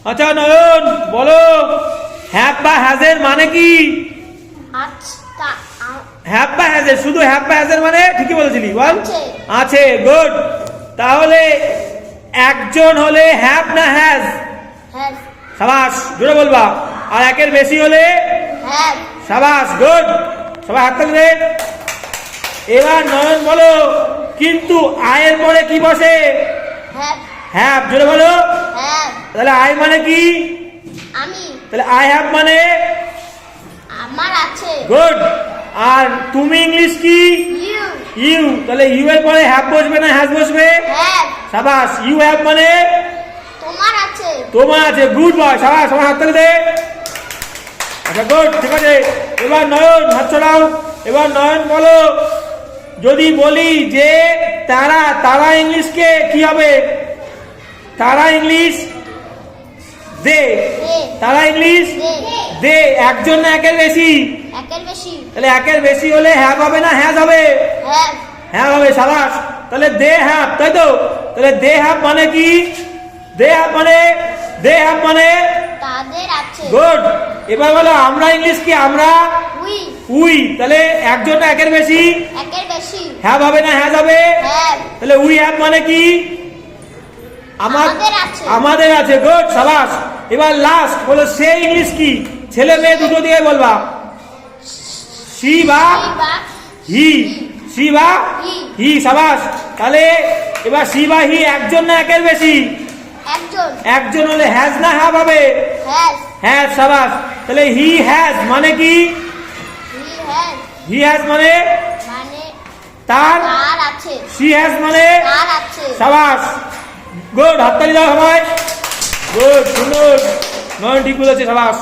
আচ্ছা নয়ন বলো, হ্যাভ বা হ্যাজের মানে কি? হ্যাভ বা হ্যাজের, শুধু হ্যাভ বা হ্যাজের মানে ঠিকই বলেছিলি, বল। আছে, গুড। তাহলে একজন হলে হ্যাভ না হ্যাজ? সাবাস, জোরে বলবা। আর একের বেশি হলে সাবাস, গুড। সবাই হাত তালি দে। এবার নয়ন বলো, কিন্তু আয়ের পরে কি বসে? হ্যাভ, জোরে বলো। তাহলে আই মানে কি? আমি। তাহলে আই হ্যাভ মানে আমার আছে। গুড। আর তুমি ইংলিশ কি? ইউ। ইউ। তাহলে ইউ এর পরে হ্যাভ বসবে না হ্যাজ বসবে? হ্যাভ। সাবাস। ইউ হ্যাভ মানে তোমার আছে। তোমার আছে, গুড বয়। সাবাস, সবাই হাত তালি দে। আচ্ছা গুড, ঠিক আছে। এবার নয়ন হাত ছড়াও। এবার নয়ন বলো, যদি বলি যে তারা, তারা ইংলিশকে কি হবে? তারা ইংলিশ দে। তারা ইংলিশ দে। একজন না একের বেশি? একের বেশি। তাহলে একের বেশি হলে হ্যাভ হবে না হ্যাজ হবে? হ্যাভ। হ্যাঁ হবে, সাবাস। তাহলে দে হ্যাভ, তাই তো? তাহলে দে হ্যাভ মানে কি? দে হ্যাভ মানে, দে হ্যাভ মানে তাদের আছে। গুড। এবার বলো, আমরা ইংলিশ কি? আমরা উই। উই। তাহলে একজন না একের বেশি? একের বেশি। হ্যাভ হবে না হ্যাজ হবে? হ্যাভ। তাহলে উই হ্যাভ মানে কি? আমাদের আছে। আমাদের আছে, গুড, সাবাস। এবার লাস্ট বলো, সে ইংলিশ কি? ছেলে মেয়ে দুটো দিয়ে বলবা। সি বা হি? সি বা হি, সাবাস। তাহলে এবার সি বা হি একজন না একের বেশি? একজন। একজন হলে হ্যাজ না হ্যাভ হবে? হ্যাজ। হ্যাজ, সাবাস। তাহলে হি হ্যাজ মানে কি? হি হ্যাজ হি হ্যাজ মানে মানে তার। তার আছে। সি হ্যাজ মানে তার আছে। সাবাস, গুড। হাততালি দাও সবাই। গুড, সুন্দর। নয়ন ঠিক বলেছে, সাবাস।